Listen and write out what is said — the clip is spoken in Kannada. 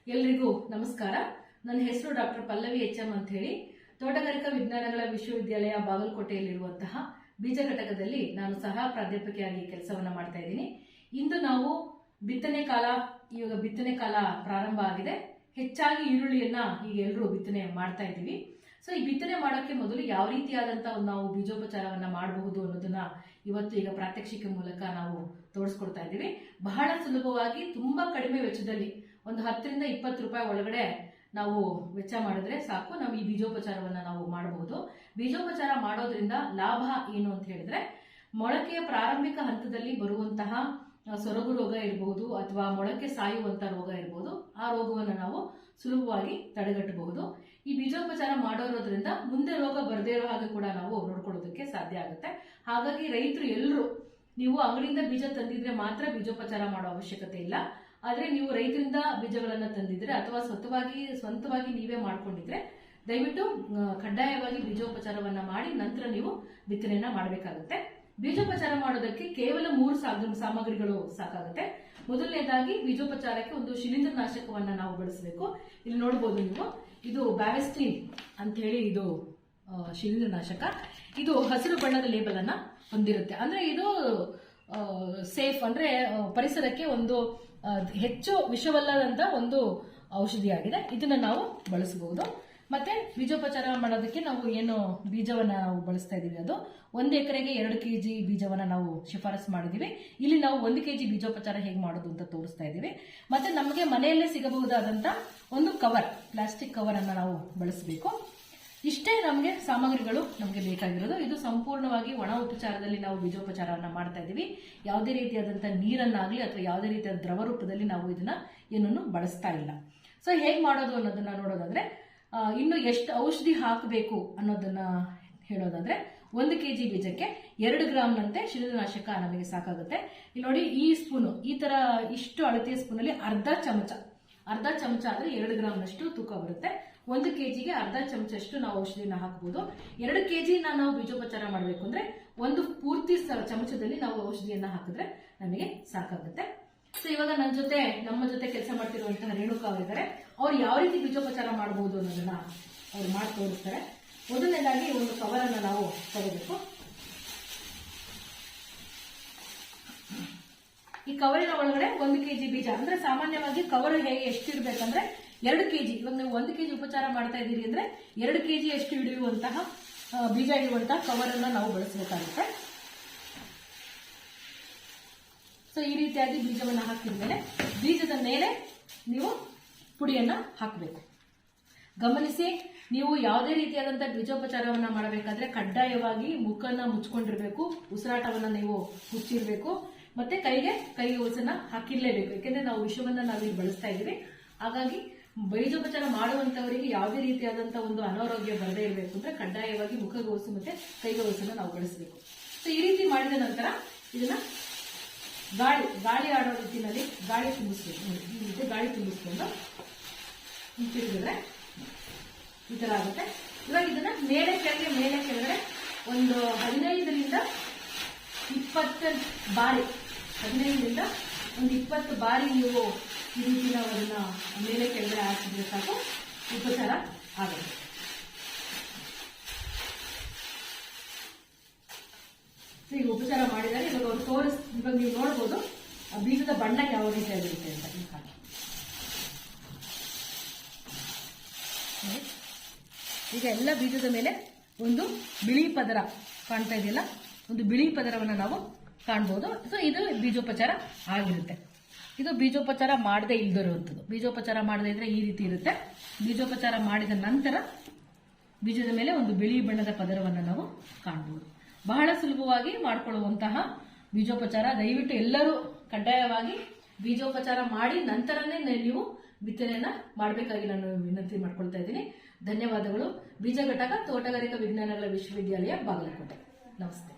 ಎಲ್ರಿಗೂ ನಮಸ್ಕಾರ. ನನ್ನ ಹೆಸರು ಡಾಕ್ಟರ್ ಪಲ್ಲವಿ ಎಚ್ಎಂ ಅಂತ ಹೇಳಿ ತೋಟಗಾರಿಕಾ ವಿಜ್ಞಾನಗಳ ವಿಶ್ವವಿದ್ಯಾಲಯ ಬಾಗಲಕೋಟೆಯಲ್ಲಿರುವಂತಹ ಬೀಜ ಘಟಕದಲ್ಲಿ ನಾನು ಸಹ ಪ್ರಾಧ್ಯಾಪಕಿಯಾಗಿ ಕೆಲಸವನ್ನ ಮಾಡ್ತಾ ಇದ್ದೀನಿ. ಇಂದು ನಾವು ಬಿತ್ತನೆ ಕಾಲ ಪ್ರಾರಂಭ ಆಗಿದೆ. ಹೆಚ್ಚಾಗಿ ಈರುಳ್ಳಿಯನ್ನ ಈಗ ಎಲ್ಲರೂ ಬಿತ್ತನೆ ಮಾಡ್ತಾ ಇದ್ದೀವಿ. ಸೊ ಈ ಬಿತ್ತನೆ ಮಾಡೋಕ್ಕೆ ಮೊದಲು ಯಾವ ರೀತಿಯಾದಂತಹ ನಾವು ಬೀಜೋಪಚಾರವನ್ನ ಮಾಡಬಹುದು ಅನ್ನೋದನ್ನ ಇವತ್ತು ಈಗ ಪ್ರಾತ್ಯಕ್ಷಿಕೆ ಮೂಲಕ ನಾವು ತೋರಿಸ್ಕೊಡ್ತಾ ಇದ್ದೀವಿ. ಬಹಳ ಸುಲಭವಾಗಿ ತುಂಬಾ ಕಡಿಮೆ ವೆಚ್ಚದಲ್ಲಿ ಒಂದು 10ರಿಂದ 20 ರೂಪಾಯಿ ಒಳಗಡೆ ನಾವು ವೆಚ್ಚ ಮಾಡಿದ್ರೆ ಸಾಕು, ನಾವು ಈ ಬೀಜೋಪಚಾರವನ್ನ ನಾವು ಮಾಡಬಹುದು. ಬೀಜೋಪಚಾರ ಮಾಡೋದ್ರಿಂದ ಲಾಭ ಏನು ಅಂತ ಹೇಳಿದ್ರೆ, ಮೊಳಕೆಯ ಪ್ರಾರಂಭಿಕ ಹಂತದಲ್ಲಿ ಬರುವಂತಹ ಸೊರಗು ರೋಗ ಇರಬಹುದು ಅಥವಾ ಮೊಳಕೆ ಸಾಯುವಂತ ರೋಗ ಇರಬಹುದು, ಆ ರೋಗವನ್ನು ನಾವು ಸುಲಭವಾಗಿ ತಡೆಗಟ್ಟಬಹುದು. ಈ ಬೀಜೋಪಚಾರ ಮಾಡೋದ್ರಿಂದ ಮುಂದೆ ರೋಗ ಬರದೇ ಇರೋ ಹಾಗೆ ಕೂಡ ನಾವು ನೋಡ್ಕೊಳ್ಳೋದಕ್ಕೆ ಸಾಧ್ಯ ಆಗುತ್ತೆ. ಹಾಗಾಗಿ ರೈತರು ಎಲ್ಲರೂ, ನೀವು ಅಂಗಡಿಯಿಂದ ಬೀಜ ತಂದಿದ್ರೆ ಮಾತ್ರ ಬೀಜೋಪಚಾರ ಮಾಡೋ ಅವಶ್ಯಕತೆ ಇಲ್ಲ. ಆದ್ರೆ ನೀವು ರೈತರಿಂದ ಬೀಜಗಳನ್ನ ತಂದಿದ್ರೆ ಅಥವಾ ಸ್ವಂತವಾಗಿ ನೀವೇ ಮಾಡ್ಕೊಂಡಿದ್ರೆ ದಯವಿಟ್ಟು ಕಡ್ಡಾಯವಾಗಿ ಬೀಜೋಪಚಾರವನ್ನ ಮಾಡಿ ನಂತರ ನೀವು ಬಿತ್ತನೆಯನ್ನ ಮಾಡಬೇಕಾಗುತ್ತೆ. ಬೀಜೋಪಚಾರ ಮಾಡೋದಕ್ಕೆ ಕೇವಲ 3 ಸಾಮಗ್ರಿಗಳು ಸಾಕಾಗುತ್ತೆ. ಮೊದಲನೇದಾಗಿ ಬೀಜೋಪಚಾರಕ್ಕೆ ಒಂದು ಶಿಲೀಂಧ್ರನಾಶಕವನ್ನ ನಾವು ಬಳಸಬೇಕು. ಇಲ್ಲಿ ನೋಡಬಹುದು ನೀವು, ಇದು ಬ್ಯಾವೆಸ್ಟಿನ್ ಅಂತ ಹೇಳಿ ಇದು ಶಿಲೀಂಧ್ರನಾಶಕ. ಇದು ಹಸಿರು ಬಣ್ಣದ ಲೇಬಲ್ ಅನ್ನ ಹೊಂದಿರುತ್ತೆ. ಅಂದ್ರೆ ಇದು ಸೇಫ್, ಅಂದ್ರೆ ಪರಿಸರಕ್ಕೆ ಒಂದು ಹೆಚ್ಚು ವಿಷವಲ್ಲದಂತ ಒಂದು ಔಷಧಿಯಾಗಿದೆ. ಇದನ್ನ ನಾವು ಬಳಸಬಹುದು. ಮತ್ತೆ ಬೀಜೋಪಚಾರ ಮಾಡೋದಕ್ಕೆ ನಾವು ಏನು ಬೀಜವನ್ನ ನಾವು ಬಳಸ್ತಾ ಇದೀವಿ ಅದು 1 ಎಕರೆಗೆ 2 kg ಬೀಜವನ್ನ ನಾವು ಶಿಫಾರಸು ಮಾಡಿದೀವಿ. ಇಲ್ಲಿ ನಾವು 1 kg ಬೀಜೋಪಚಾರ ಹೇಗೆ ಮಾಡೋದು ಅಂತ ತೋರಿಸ್ತಾ ಇದೀವಿ. ಮತ್ತೆ ನಮಗೆ ಮನೆಯಲ್ಲೇ ಸಿಗಬಹುದಾದಂತ ಒಂದು ಕವರ್, ಪ್ಲಾಸ್ಟಿಕ್ ಕವರ್ ಅನ್ನ ನಾವು ಬಳಸಬೇಕು. ಇಷ್ಟೇ ನಮಗೆ ಸಾಮಗ್ರಿಗಳು ನಮಗೆ ಬೇಕಾಗಿರೋದು. ಇದು ಸಂಪೂರ್ಣವಾಗಿ ಒಣ ಉಪಚಾರದಲ್ಲಿ ನಾವು ಬೀಜೋಪಚಾರವನ್ನ ಮಾಡ್ತಾ ಇದೀವಿ. ಯಾವುದೇ ರೀತಿಯಾದಂತಹ ನೀರನ್ನಾಗ್ಲಿ ಅಥವಾ ಯಾವುದೇ ರೀತಿಯ ದ್ರವ ರೂಪದಲ್ಲಿ ನಾವು ಇದನ್ನ ಏನನ್ನು ಬಳಸ್ತಾ ಇಲ್ಲ. ಸೊ ಹೇಗೆ ಮಾಡೋದು ಅನ್ನೋದನ್ನ ನೋಡೋದಾದ್ರೆ, ಇನ್ನು ಎಷ್ಟು ಔಷಧಿ ಹಾಕಬೇಕು ಅನ್ನೋದನ್ನ ಹೇಳೋದಾದ್ರೆ, 1 kg ಬೀಜಕ್ಕೆ 2 ಗ್ರಾಮ್ನಂತೆ ಶಿಲೀಂಧ್ರನಾಶಕ ನಮಗೆ ಸಾಕಾಗುತ್ತೆ. ಇಲ್ಲಿ ನೋಡಿ, ಈ ಸ್ಪೂನು, ಈ ತರ ಇಷ್ಟು ಅಳತೆಯ ಸ್ಪೂನಲ್ಲಿ ಅರ್ಧ ಚಮಚ ಅಂದ್ರೆ 2 ಗ್ರಾಮ್ನಷ್ಟು ತೂಕ ಬರುತ್ತೆ. 1 kgಗೆ ಅರ್ಧ ಚಮಚಷ್ಟು ನಾವು ಔಷಧಿನ ಹಾಕಬಹುದು. 2 kg ನಾವು ಬೀಜೋಪಚಾರ ಮಾಡಬೇಕು ಅಂದ್ರೆ ಒಂದು ಪೂರ್ತಿ ಚಮಚದಲ್ಲಿ ನಾವು ಔಷಧಿಯನ್ನ ಹಾಕಿದ್ರೆ ನಮಗೆ ಸಾಕಾಗುತ್ತೆ. ಸೊ ಇವಾಗ ನಮ್ಮ ಜೊತೆ ಕೆಲಸ ಮಾಡ್ತಿರುವಂತಹ ರೇಣುಕಾ ಅವರಿದ್ದಾರೆ. ಅವ್ರು ಯಾವ ರೀತಿ ಬೀಜೋಪಚಾರ ಮಾಡಬಹುದು ಅನ್ನೋದನ್ನ ಅವ್ರು ಮಾಡಿ ತೋರಿಸ್ತಾರೆ. ಮೊದಲನೇದಾಗಿ ಒಂದು ಕವರ್ ಅನ್ನ ನಾವು ತಗೋಬೇಕು. ಈ ಕವರಿನ ಒಳಗಡೆ 1 kg ಬೀಜ, ಅಂದ್ರೆ ಸಾಮಾನ್ಯವಾಗಿ ಕವರ್ ಹೇಗೆ ಎಷ್ಟಿರ್ಬೇಕಂದ್ರೆ 2 kg. ಇವಾಗ ನೀವು 1 kg ಉಪಚಾರ ಮಾಡ್ತಾ ಇದ್ದೀರಿ ಅಂದ್ರೆ 2 kg ಎಷ್ಟು ಹಿಡಿಯುವಂತಹ ಬೀಜ ಇಡುವಂತಹ ಕವರ್ ಅನ್ನ ನಾವು ಬಳಸಬೇಕಾಗುತ್ತೆ. ಸೊ ಈ ರೀತಿಯಾಗಿ ಬೀಜವನ್ನ ಹಾಕಿದ್ಮೇಲೆ ಬೀಜದ ಮೇಲೆ ನೀವು ಪುಡಿಯನ್ನ ಹಾಕಬೇಕು. ಗಮನಿಸಿ, ನೀವು ಯಾವುದೇ ರೀತಿಯಾದಂತಹ ಬೀಜೋಪಚಾರವನ್ನ ಮಾಡಬೇಕಾದ್ರೆ ಕಡ್ಡಾಯವಾಗಿ ಮುಖನ್ನ ಮುಚ್ಕೊಂಡಿರ್ಬೇಕು, ಉಸಿರಾಟವನ್ನ ನೀವು ಮುಚ್ಚಿರ್ಬೇಕು, ಮತ್ತೆ ಕೈ ಉಸನ್ನ ಹಾಕಿರ್ಲೇಬೇಕು. ಯಾಕೆಂದ್ರೆ ನಾವು ವಿಷವನ್ನ ನಾವೀಗ ಬಳಸ್ತಾ ಇದೀವಿ. ಹಾಗಾಗಿ ಬೀಜೋಪಚಾರ ಮಾಡುವಂತವರಿಗೆ ಯಾವುದೇ ರೀತಿಯಾದಂತಹ ಒಂದು ಅನಾರೋಗ್ಯ ಬರದೇ ಇರಬೇಕು ಅಂದ್ರೆ ಕಡ್ಡಾಯವಾಗಿ ಮುಖಗವಸು ಮತ್ತೆ ಕೈಗವಸನ್ನ ನಾವು ಬಳಸಬೇಕು. ಸೊ ಈ ರೀತಿ ಮಾಡಿದ ನಂತರ ಇದನ್ನ ಗಾಳಿ ಆಡೋ ರೀತಿಯಲ್ಲಿ ಗಾಳಿ ತುಂಬಿಸ್ಬೇಕು. ಈ ರೀತಿ ಗಾಳಿ ತುಂಬಿಸ್ಕೊಂಡು ತಿರುಗಿದ್ರೆ ಈ ತರ ಆಗುತ್ತೆ. ಇವಾಗ ಇದನ್ನ ಮೇಲೆ ಕೆಳಗಡೆ ಒಂದು 15ರಿಂದ 20 ಬಾರಿ, 15ರಿಂದ ಒಂದು 20 ಬಾರಿ ನೀವು ಈ ರೀತಿ ನಾವು ಅದನ್ನ ಮೇಲೆ ಕೆಳಗಡೆ ಹಾಕಿದ್ರೆ ಸಾಕು, ಉಪಚಾರ ಆಗುತ್ತೆ. ಈಗ ಉಪಚಾರ ಮಾಡಿದರೆ ಇವಾಗ ನೀವು ನೋಡಬಹುದು ಬೀಜದ ಬಣ್ಣ ಯಾವ ರೀತಿಯಾಗಿರುತ್ತೆ ಅಂತ. ಈಗ ಎಲ್ಲ ಬೀಜದ ಮೇಲೆ ಒಂದು ಬಿಳಿ ಪದರ ಕಾಣ್ತಾ ಇದೆಯಲ್ಲ, ಒಂದು ಬಿಳಿ ಪದರವನ್ನು ನಾವು ಕಾಣಬಹುದು. ಸೊ ಇದು ಬೀಜೋಪಚಾರ ಆಗಿರುತ್ತೆ. ಇದು ಬೀಜೋಪಚಾರ ಮಾಡದೇ ಇಲ್ದಿರುವಂಥದ್ದು. ಬೀಜೋಪಚಾರ ಮಾಡದೇ ಇದ್ರೆ ಈ ರೀತಿ ಇರುತ್ತೆ. ಬೀಜೋಪಚಾರ ಮಾಡಿದ ನಂತರ ಬೀಜದ ಮೇಲೆ ಒಂದು ಬಿಳಿ ಬಣ್ಣದ ಪದರವನ್ನು ನಾವು ಕಾಣಬಹುದು. ಬಹಳ ಸುಲಭವಾಗಿ ಮಾಡಿಕೊಳ್ಳುವಂತಹ ಬೀಜೋಪಚಾರ. ದಯವಿಟ್ಟು ಎಲ್ಲರೂ ಕಡ್ಡಾಯವಾಗಿ ಬೀಜೋಪಚಾರ ಮಾಡಿ ನಂತರನೇ ನೀವು ಬಿತ್ತನೆಯನ್ನ ಮಾಡಬೇಕಾಗಿ ನಾನು ವಿನಂತಿ ಮಾಡ್ಕೊಳ್ತಾ ಇದ್ದೀನಿ. ಧನ್ಯವಾದಗಳು. ಬೀಜ ಘಟಕ, ತೋಟಗಾರಿಕಾ ವಿಜ್ಞಾನಗಳ ವಿಶ್ವವಿದ್ಯಾಲಯ, ಬಾಗಲಕೋಟೆ. ನಮಸ್ತೆ.